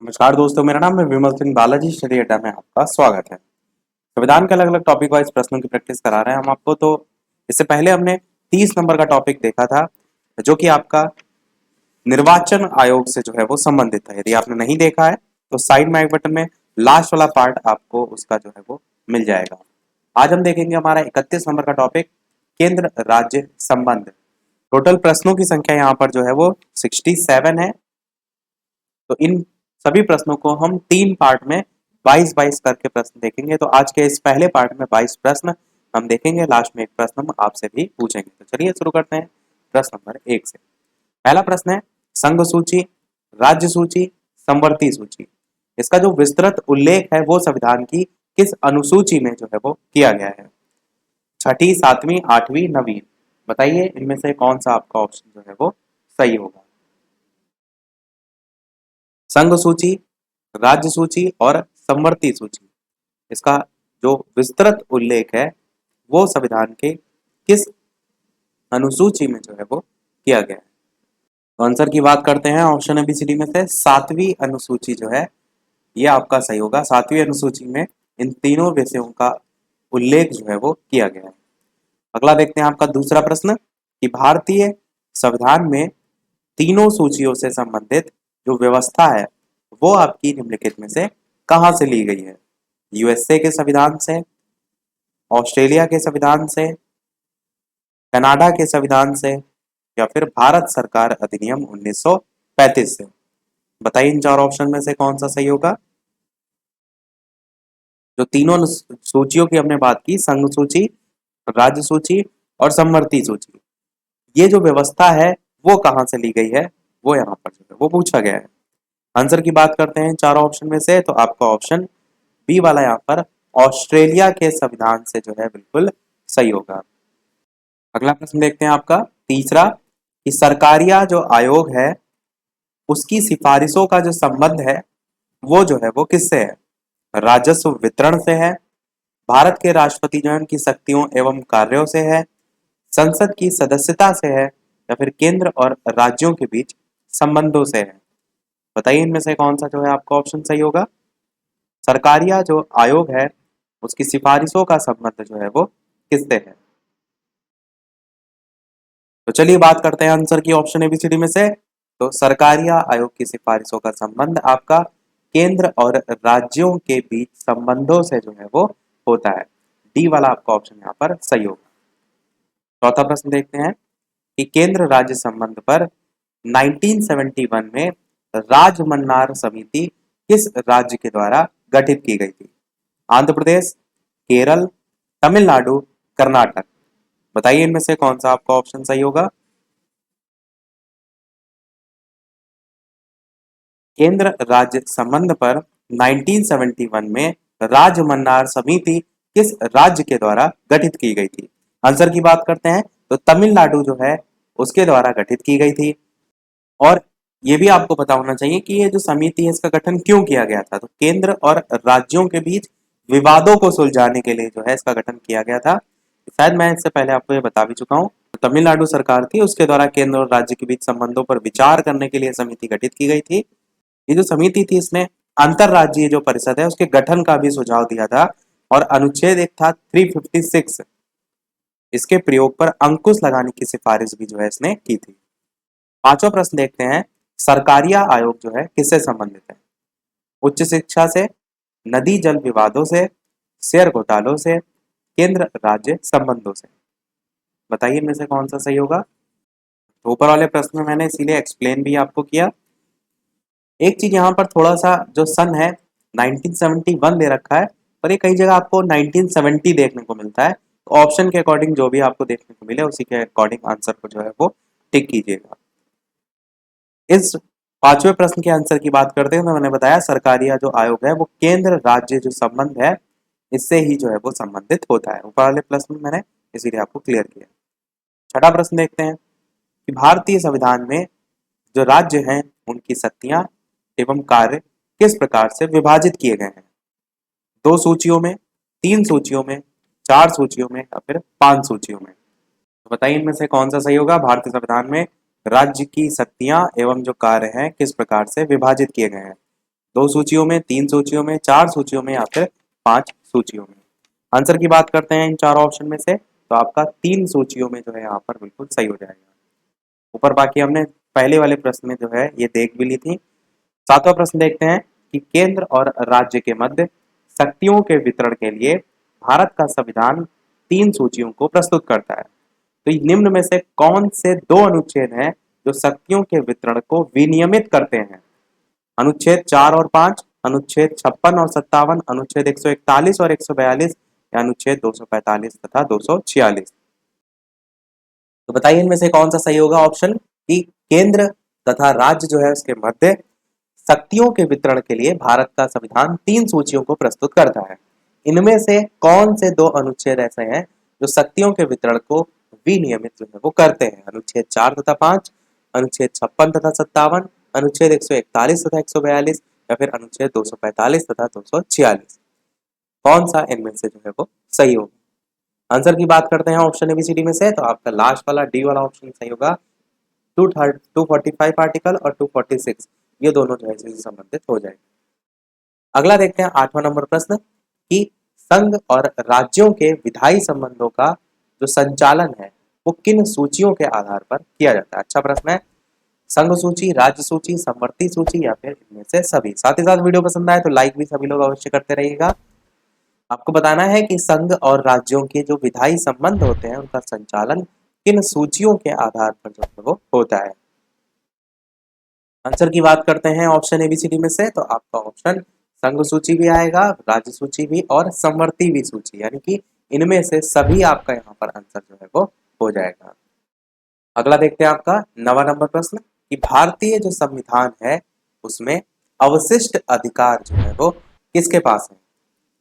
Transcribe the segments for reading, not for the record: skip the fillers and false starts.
नमस्कार दोस्तों, मेरा नाम है विमल सिंह बालाजी। स्टडी अड्डा में आपका स्वागत है। संविधान के अलग अलग टॉपिक वाइज प्रश्नों की प्रैक्टिस करा रहे हैं हम आपको। तो इससे पहले हमने 30 नंबर का टॉपिक देखा था, जो कि आपका निर्वाचन आयोग से जो है वो संबंधित है। यदि आपने नहीं देखा है तो साइड में आई बटन में लास्ट वाला पार्ट आपको उसका जो है वो मिल जाएगा। आज हम देखेंगे हमारा 31 नंबर का टॉपिक, केंद्र राज्य संबंध। टोटल प्रश्नों की संख्या यहाँ पर जो है वो 67 है। तो इन सभी प्रश्नों को हम 3 पार्ट में 22-22 करके प्रश्न देखेंगे। तो आज के इस पहले पार्ट में 22 प्रश्न हम देखेंगे, लास्ट में एक प्रश्न हम आपसे भी पूछेंगे। तो चलिए शुरू करते हैं प्रश्न नंबर 1 से। पहला प्रश्न है, संघ सूची, राज्य सूची, समवर्ती सूची, इसका जो विस्तृत उल्लेख है वो संविधान की किस अनुसूची में जो है वो किया गया है? छठी, सातवीं, आठवीं, नवीं, बताइए इनमें से कौन सा आपका ऑप्शन जो है वो सही होगा? संघ सूची, राज्य सूची और समवर्ती सूची, इसका जो विस्तृत उल्लेख है वो संविधान के किस अनुसूची में जो है वो किया गया है? तो आंसर की बात करते हैं, ऑप्शन एबीसीडी में से सातवीं अनुसूची जो है ये आपका सही होगा। सातवीं अनुसूची में इन तीनों विषयों का उल्लेख जो है वो किया गया है। अगला देखते हैं आपका दूसरा प्रश्न कि भारतीय संविधान में तीनों सूचियों से संबंधित जो व्यवस्था है वो आपकी निम्नलिखित में से कहां से ली गई है? यूएसए के संविधान से, ऑस्ट्रेलिया के संविधान से, कनाडा के संविधान से, या फिर भारत सरकार अधिनियम 1935 से। बताइए इन चार ऑप्शन में से कौन सा सही होगा? जो तीनों सूचियों की हमने बात की, संघ सूची, राज्य सूची और समवर्ती सूची, ये जो व्यवस्था है वो कहां से ली गई है वो यहाँ पर जो है वो पूछा गया है। आंसर की बात करते हैं चारों ऑप्शन में से, तो आपका ऑप्शन बी वाला यहाँ पर ऑस्ट्रेलिया के संविधान से जो है बिल्कुल सही होगा। अगला प्रश्न देखते हैं आपका तीसरा कि सरकारिया जो आयोग है उसकी सिफारिशों का जो संबंध है वो जो है वो किससे है? राजस्व वितरण से है, भारत के राष्ट्रपति जो है उनकी शक्तियों एवं कार्यों से है, संसद की सदस्यता से है, या फिर केंद्र और राज्यों के बीच संबंधों से है? बताइए इनमें से कौन सा जो है आपका ऑप्शन सही होगा? सरकारिया जो आयोग है उसकी सिफारिशों का संबंध जो है वो किससे है? तो चलिए बात करते हैं आंसर की ऑप्शन एबीसीडी में से। तो सरकारिया आयोग की सिफारिशों का संबंध आपका केंद्र और राज्यों के बीच संबंधों से जो है वो होता है। डी वाला आपका ऑप्शन यहाँ पर सही होगा। चौथा प्रश्न देखते हैं कि केंद्र राज्य संबंध पर 1971 में राजमन्नार समिति किस राज्य के द्वारा गठित की गई थी? आंध्र प्रदेश, केरल, तमिलनाडु, कर्नाटक, बताइए इनमें से कौन सा आपका ऑप्शन सही होगा? केंद्र राज्य संबंध पर 1971 में राजमन्नार समिति किस राज्य के द्वारा गठित की गई थी? आंसर की बात करते हैं तो तमिलनाडु जो है उसके द्वारा गठित की गई थी। और ये भी आपको पता होना चाहिए कि ये जो समिति है इसका गठन क्यों किया गया था। तो केंद्र और राज्यों के बीच विवादों को सुलझाने के लिए जो है इसका गठन किया गया था। शायद मैं इससे पहले आपको ये बता भी चुका हूँ। तमिलनाडु सरकार थी उसके द्वारा केंद्र और राज्य के बीच संबंधों पर विचार करने के लिए समिति गठित की गई थी। ये जो समिति थी इसने अंतरराज्यीय जो परिषद है उसके गठन का भी सुझाव दिया था, और अनुच्छेद एक था 356, इसके प्रयोग पर अंकुश लगाने की सिफारिश भी जो है इसने की थी। पांचवा प्रश्न देखते हैं, सरकारिया आयोग जो है किससे संबंधित है? उच्च शिक्षा से, नदी जल विवादों से, शेयर घोटालों से, केंद्र राज्य संबंधों से, बताइए इनमें से कौन सा सही होगा? तो ऊपर वाले प्रश्न में मैंने इसीलिए एक्सप्लेन भी आपको किया। एक चीज यहाँ पर थोड़ा सा जो सन है 1971 दे रखा है, पर ये कई जगह आपको 1970 देखने को मिलता है। तो ऑप्शन के अकॉर्डिंग जो भी आपको देखने को मिले उसी के अकॉर्डिंग आंसर को जो है वो टिक कीजिएगा। इस पांचवें प्रश्न के आंसर की बात करते हैं तो मैंने बताया सरकारिया जो आयोग है वो केंद्र राज्य जो संबंध है इससे ही जो है वो संबंधित होता है। ऊपर वाले प्रश्न में मैंने इसीलिए आपको क्लियर किया। छठा प्रश्न देखते हैं कि भारतीय संविधान में जो राज्य हैं उनकी शक्तियां एवं कार्य किस प्रकार से विभाजित किए गए हैं? 2 सूचियों में, 3 सूचियों में, 4 सूचियों में, या फिर 5 सूचियों में? तो बताइए इनमें से कौन सा सही होगा? भारतीय संविधान में राज्य की शक्तियां एवं जो कार्य हैं किस प्रकार से विभाजित किए गए हैं? 2 सूचियों में, 3 सूचियों में, 4 सूचियों में या फिर 5 सूचियों में? आंसर की बात करते हैं इन चारों ऑप्शन में से, तो आपका 3 सूचियों में जो है यहाँ पर बिल्कुल सही हो जाएगा। ऊपर बाकी हमने पहले वाले प्रश्न में जो है ये देख भी ली थी। 7वां प्रश्न देखते हैं कि केंद्र और राज्य के मध्य शक्तियों के वितरण के लिए भारत का संविधान 3 सूचियों को प्रस्तुत करता है। तो निम्न में से कौन से 2 अनुच्छेद हैं जो शक्तियों के वितरण को विनियमित करते हैं? अनुच्छेद 4 और 5, अनुच्छेद 56 और 57, अनुच्छेद 141 और 142 या अनुच्छेद 245 तथा 246? तो बताइए इनमें से कौन सा सही होगा ऑप्शन कि केंद्र तथा राज्य जो है उसके मध्य शक्तियों के वितरण के लिए भारत का संविधान 3 सूचियों को प्रस्तुत करता है। इनमें से कौन से 2 अनुच्छेद ऐसे हैं जो शक्तियों के वितरण को विनियमित जो है वो करते हैं? अनुच्छेद 4 तथा 5, अनुच्छेद 56 तथा 57, अनुच्छेद 141 तथा 142 या फिर अनुच्छेद 245 तथा 246? कौन सा इनमें से जो है वो सही होगा? आंसर की बात करते हैं ऑप्शन एबीसीडी में से, तो आपका लास्ट वाला डी वाला ऑप्शन सही होगा। 245 आर्टिकल और 246 ये दोनों जो है इसी से संबंधित हो जाएंगे। अगला देखते हैं 8वां नंबर प्रश्न कि संघ और राज्यों के विधायी संबंधों का जो संचालन है वो किन सूचियों के आधार पर किया जाता है? अच्छा प्रश्न है। संघ सूची, राज्य सूची, समवर्ती सूची या फिर इनमें से सभी? साथ ही साथ वीडियो पसंद आए तो लाइक भी सभी लोग अवश्य करते रहिएगा। आपको बताना है कि संघ और राज्यों के जो विधायी संबंध होते हैं उनका संचालन किन सूचियों के आधार पर जो है वो होता है? आंसर की बात करते हैं ऑप्शन एबीसीडी में से, तो आपका ऑप्शन संघ सूची भी आएगा, राज्य सूची भी और समवर्ती भी सूची, यानी कि इनमें से सभी आपका यहाँ पर आंसर जो है वो हो जाएगा। अगला देखते हैं आपका 9वां नंबर प्रश्न कि भारतीय जो संविधान है उसमें अवशिष्ट अधिकार जो है वो किसके पास है?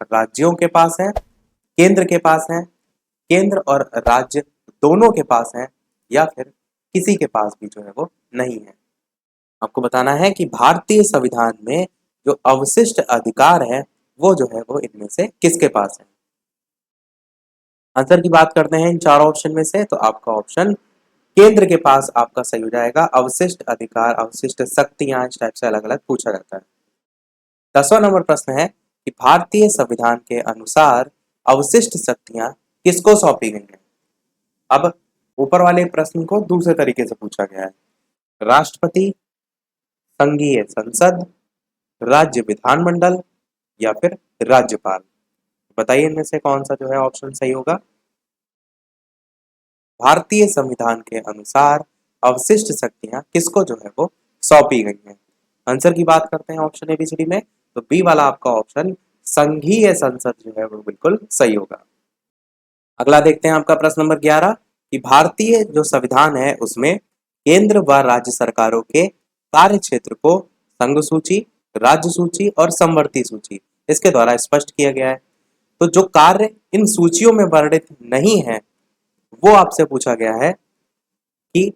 राज्यों के पास है, केंद्र के पास है, केंद्र और राज्य दोनों के पास है या फिर किसी के पास भी जो है वो नहीं है? आपको बताना है कि भारतीय संविधान में जो अवशिष्ट अधिकार है वो जो है वो इनमें से किसके पास है? आंसर की बात करते हैं इन चारों ऑप्शन में से, तो आपका ऑप्शन केंद्र के पास आपका सही हो जाएगा। अवशिष्ट अधिकार, अवशिष्ट शक्तियां इस टाइप से अलग अलग पूछा जाता है। 10वां नंबर प्रश्न है कि भारतीय संविधान के अनुसार अवशिष्ट शक्तियां किसको सौंपी गई हैं? अब ऊपर वाले प्रश्न को दूसरे तरीके से पूछा गया है। राष्ट्रपति, संघीय संसद, राज्य विधानमंडल या फिर राज्यपाल? बताइए इनमें से कौन सा जो है ऑप्शन सही होगा? भारतीय संविधान के अनुसार अवशिष्ट शक्तियां किसको जो है वो सौंपी गई हैं? आंसर की बात करते हैं ऑप्शन एबीसीडी में, तो बी वाला आपका ऑप्शन संघीय संसद जो है वो बिल्कुल सही होगा। अगला देखते हैं आपका प्रश्न नंबर 11 कि भारतीय जो संविधान है उसमें केंद्र व राज्य सरकारों के कार्य क्षेत्र को संघ सूची, राज्य सूची और समवर्ती सूची इसके द्वारा स्पष्ट किया गया है। तो जो कार्य इन सूचियों में वर्णित नहीं है वो आपसे पूछा गया है कि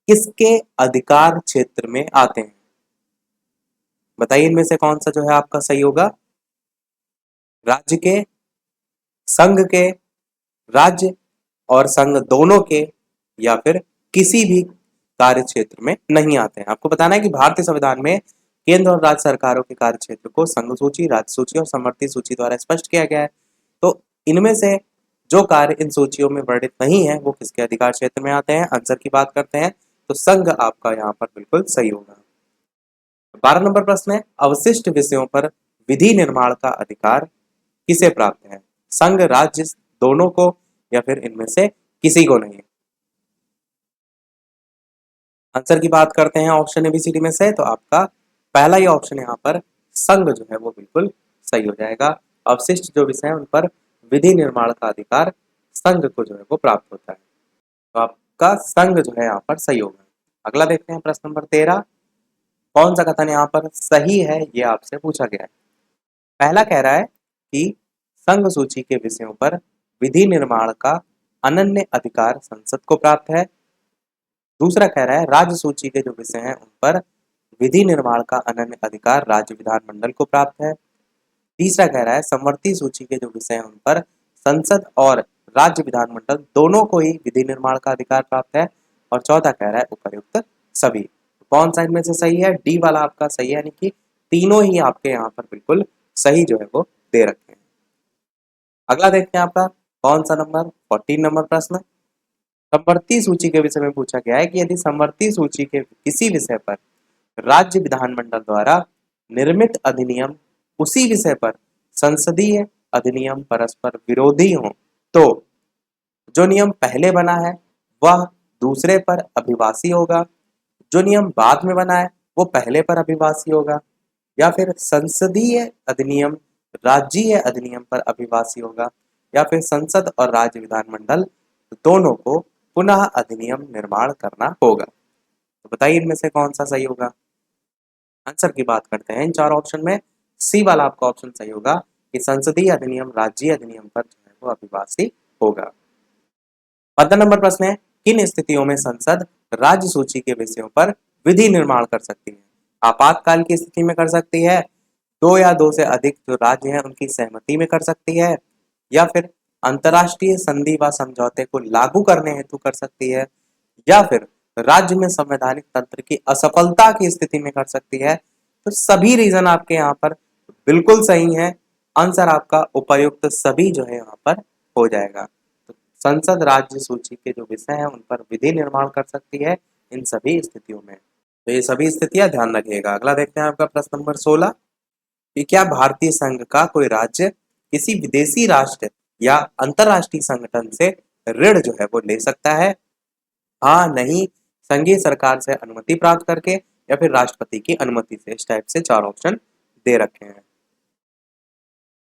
किसके अधिकार क्षेत्र में आते हैं? बताइए इनमें से कौन सा जो है आपका सही होगा? राज्य के, संघ के, राज्य और संघ दोनों के या फिर किसी भी कार्य क्षेत्र में नहीं आते हैं? आपको बताना है कि भारतीय संविधान में केंद्र और राज्य सरकारों के कार्य क्षेत्र को संघ सूची, राज्य सूची और समवर्ती सूची द्वारा स्पष्ट किया गया है। तो इनमें से जो कार्य इन सूचियों में वर्णित नहीं है वो किसके अधिकार क्षेत्र में आते हैं? आंसर की बात करते हैं तो संघ आपका यहाँ पर बिल्कुल सही होगा। 12 नंबर प्रश्न है अवशिष्ट विषयों पर विधि निर्माण का अधिकार किसे प्राप्त है? संघ, राज्य दोनों को या फिर इनमें से किसी को नहीं? आंसर की बात करते हैं ऑप्शन एबीसीडी में से, तो आपका पहला ही ऑप्शन यहाँ पर संघ जो है वो बिल्कुल सही हो जाएगा। अवशिष्ट जो विषय है उन पर विधि निर्माण का अधिकार संघ को जो है वो प्राप्त होता है, तो आपका संघ जो है यहाँ पर सही होगा। अगला देखते हैं प्रश्न नंबर 13, कौन सा कथन यहाँ पर सही है ये आपसे पूछा गया है। पहला कह रहा है कि संघ सूची के विषयों पर विधि निर्माण का अनन्य अधिकार संसद को प्राप्त है। दूसरा कह रहा है राज्य सूची के जो विषय हैं उन पर विधि निर्माण का अनन्य अधिकार राज्य विधानमंडल को प्राप्त है। तीसरा कह रहा है समवर्ती सूची के जो विषय हैं उन पर संसद और राज्य विधानमंडल दोनों को ही विधि निर्माण का अधिकार प्राप्त है। और चौथा कह रहा है उपर्युक्त सभी। कौन सा इनमें से सही है? डी वाला आपका सही है, यानी कि तीनों ही आपके यहाँ पर बिल्कुल सही जो है वो दे रखे हैं। अगला देखते हैं आपका कौन सा नंबर 14 नंबर प्रश्न। संवर्ती सूची के विषय में पूछा गया है कि यदि संवर्ती सूची के किसी विषय पर राज्य विधानमंडल द्वारा निर्मित अधिनियम उसी विषय पर संसदीय अधिनियम परस्पर विरोधी हो तो जो नियम पहले बना है वह दूसरे पर अभिवासी होगा, जो नियम बाद में बना है वो पहले पर अभिवासी होगा, या फिर संसदीय अधिनियम राज्यीय अधिनियम पर अभिवासी होगा, या फिर संसद और राज्य विधानमंडल दोनों को पुनः अधिनियम निर्माण करना होगा। तो बताइए इनमें से कौन सा सही होगा। आंसर की बात करते हैं इन चार ऑप्शन में सी वाला आपका ऑप्शन सही होगा कि संसदीय अधिनियम राज्यीय अधिनियम पर जो है वो अभिवासी होगा। 15 नंबर प्रश्न है किन स्थितियों में संसद राज्य सूची के विषयों पर विधि निर्माण कर सकती है। आपातकाल की स्थिति में कर सकती है, दो या दो से अधिक जो राज्य हैं उनकी सहमति में कर सकती है, या फिर अंतर्राष्ट्रीय संधि व समझौते को लागू करने हेतु कर सकती है, या फिर राज्य में संवैधानिक तंत्र की असफलता की स्थिति में कर सकती है। तो सभी रीजन आपके यहाँ पर बिल्कुल सही है। आंसर आपका उपर्युक्त सभी जो है यहाँ पर हो जाएगा। तो संसद राज्य सूची के जो विषय हैं उन पर विधि निर्माण कर सकती है इन सभी स्थितियों में। तो ये सभी स्थितियां ध्यान रखिएगा। अगला देखते हैं आपका प्रश्न नंबर 16 कि क्या भारतीय संघ का कोई राज्य किसी विदेशी राष्ट्र या अंतरराष्ट्रीय संगठन से ऋण जो है वो ले सकता है। हाँ, नहीं, संघीय सरकार से अनुमति प्राप्त करके या फिर राष्ट्रपति की अनुमति से। इस टाइप से चार ऑप्शन दे रखे हैं।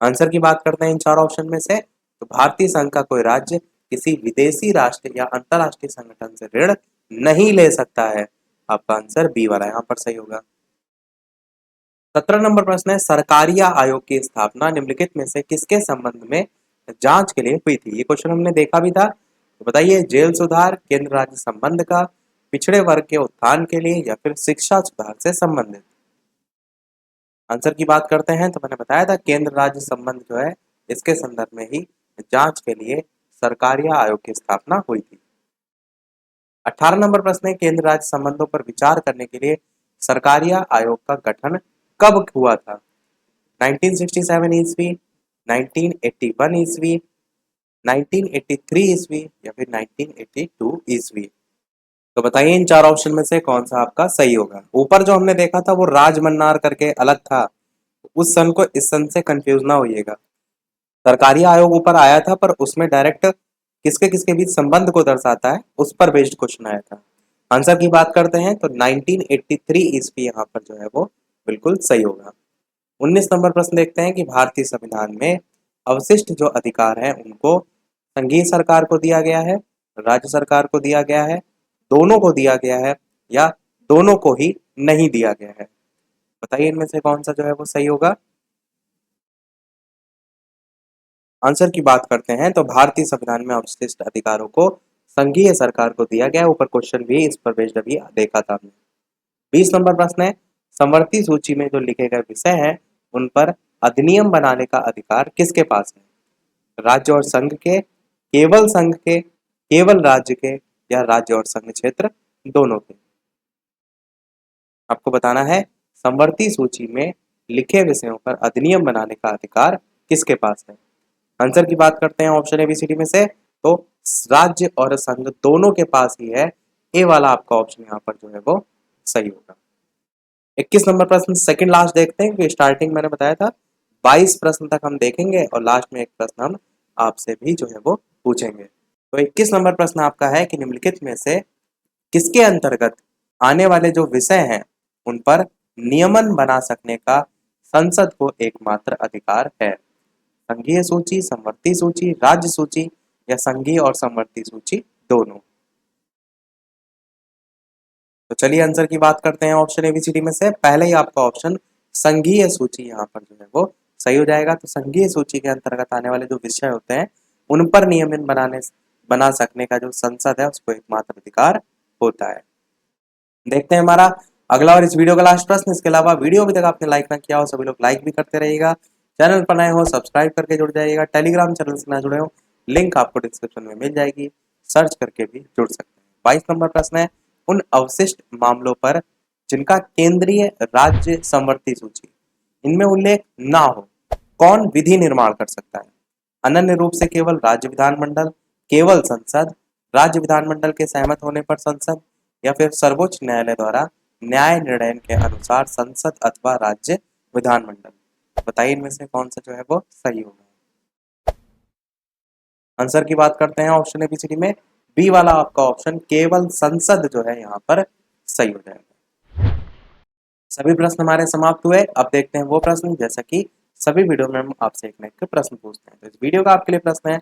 आंसर की बात करते हैं इन चार ऑप्शन में से तो भारतीय संघ का कोई राज्य किसी विदेशी राष्ट्र या अंतरराष्ट्रीय संगठन से ऋण नहीं ले सकता है। आपका आंसर बी वाला यहाँ पर सही होगा। 17 नंबर प्रश्न है सरकारिया आयोग की स्थापना निम्नलिखित में से किसके संबंध में जांच के लिए हुई थी। ये क्वेश्चन हमने देखा भी था। तो बताइए जेल सुधार, केंद्र राज्य संबंध का, पिछड़े वर्ग के उत्थान के लिए, या फिर शिक्षा सुधार से संबंधित। आंसर की बात करते हैं तो मैंने बताया था केंद्र राज्य संबंध जो है इसके संदर्भ में ही जांच के लिए सरकारिया आयोग की स्थापना हुई थी। 18 नंबर प्रश्न है केंद्र राज्य संबंधों पर विचार करने के लिए सरकारिया आयोग का गठन कब हुआ था। 1967 ईस्वी, 1981 ईस्वी, 1983 ईस्वी, या फिर 1982 ईस्वी। तो बताइए इन चार ऑप्शन में से कौन सा आपका सही होगा। ऊपर जो हमने देखा था वो राजमन्नार करके अलग था, उस सन को इस सन से कंफ्यूज ना होइएगा। सरकारी आयोग ऊपर आया था पर उसमें डायरेक्ट किसके किसके बीच संबंध को दर्शाता है उस पर बेस्ड क्वेश्चन आया था। आंसर की बात करते हैं तो 1983 ईस्वी यहाँ पर जो है वो बिल्कुल सही होगा। 19 नंबर प्रश्न देखते हैं कि भारतीय संविधान में अवशिष्ट जो अधिकार हैं उनको संघीय सरकार को दिया गया है, राज्य सरकार को दिया गया है, दोनों को दिया गया है, या दोनों को ही नहीं दिया गया है। बताइए इनमें से कौन सा जो है वो सही होगा। आंसर की बात करते हैं तो भारतीय संविधान में अवशिष्ट अधिकारों को संघीय सरकार को दिया गया। ऊपर क्वेश्चन भी इस पर बेस्ड अभी देखा था हमने। 20 नंबर प्रश्न है समवर्ती सूची में जो लिखे गए विषय हैं उन पर अधिनियम बनाने का अधिकार किसके पास है। राज्य और संघ के, केवल संघ के, केवल राज्य के, या राज्य और संघ क्षेत्र दोनों के। आपको बताना है समवर्ती सूची में लिखे विषयों पर अधिनियम बनाने का अधिकार किसके पास है। आंसर की बात करते हैं ऑप्शन एबीसीडी में से तो राज्य और संघ दोनों के पास ही है। ए वाला आपका ऑप्शन यहाँ पर जो है वो सही होगा। 21 नंबर प्रश्न सेकंड लास्ट देखते हैं कि स्टार्टिंग मैंने बताया था 22 प्रश्न तक हम देखेंगे और लास्ट में एक प्रश्न हम आपसे भी जो है वो पूछेंगे। तो 21 नंबर प्रश्न आपका है कि निम्नलिखित में से किसके अंतर्गत आने वाले जो विषय हैं उन पर नियमन बना सकने का संसद को एकमात्र अधिकार है। संघीय सूची, समवर्ती सूची, राज्य सूची, या संघीय और समवर्ती सूची दोनों। तो चलिए आंसर की बात करते हैं ऑप्शन एबीसीडी में से। पहले ही आपका ऑप्शन संघीय सूची यहाँ पर जो है वो सही हो जाएगा। तो संघीय सूची के अंतर्गत आने वाले जो विषय होते हैं उन पर नियमन बना सकने का जो संसद है उसको एकमात्र अधिकार होता है। देखते हैं हमारा अगला और इस वीडियो का लास्ट प्रश्न। इसके अलावा वीडियो अभी तक आपने लाइक ना किया हो सभी लोग लाइक भी करते रहिएगा। चैनल पर नए हो सब्सक्राइब करके जुड़ जाइएगा। टेलीग्राम चैनल से ना जुड़े हो लिंक आपको डिस्क्रिप्शन में मिल जाएगी, सर्च करके भी जुड़ सकते हैं। 22 नंबर प्रश्न है उन अवशिष्ट मामलों पर जिनका केंद्रीय राज्य समवर्ती सूची इनमें उल्लेख ना हो, कौन विधि निर्माण कर सकता है? अनन्य रूप से केवल राज्य विधानमंडल, केवल संसद, राज्य विधानमंडल के सहमत होने पर संसद, या फिर सर्वोच्च न्यायालय द्वारा न्याय निर्णय के अनुसार संसद अथवा राज्य विधानमंडल। बताइए इनमें से कौन सा जो है वो सही होगा। आंसर की बात करते हैं ऑप्शन एबीसीडी में, बी वाला आपका ऑप्शन केवल संसद जो है यहाँ पर सही हो जाएगा। सभी प्रश्न हमारे समाप्त हुए। अब देखते हैं वो प्रश्न, जैसा कि सभी वीडियो में हम आपसे एक न एक प्रश्न पूछते हैं। तो इस वीडियो का आपके लिए प्रश्न है,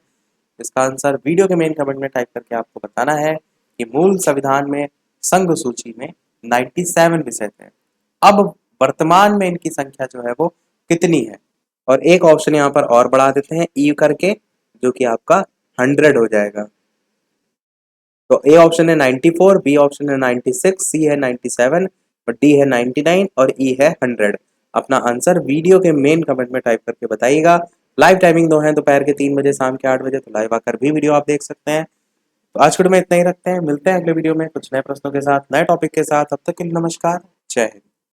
इसका आंसर वीडियो के मेन कमेंट में टाइप करके आपको बताना है कि मूल संविधान में संघ सूची में 97 विषय थे, अब वर्तमान में इनकी संख्या जो है वो कितनी है? और एक ऑप्शन यहाँ पर और बढ़ा देते हैं ई करके, जो कि आपका 100 हो जाएगा। तो ए ऑप्शन है 94, बी ऑप्शन है 96, सी है 97, और डी है 99 और ई है 100। अपना आंसर वीडियो के मेन कमेंट में टाइप करके बताइएगा। लाइव टाइमिंग दो है, दोपहर के 3 बजे, शाम के 8 बजे, तो लाइव आकर भी वीडियो आप देख सकते हैं। तो आज के वीडियो में इतना ही रखते हैं, मिलते हैं अगले वीडियो में कुछ नए प्रश्नों के साथ, नए टॉपिक के साथ। तब तक के लिए नमस्कार, जय हिंद।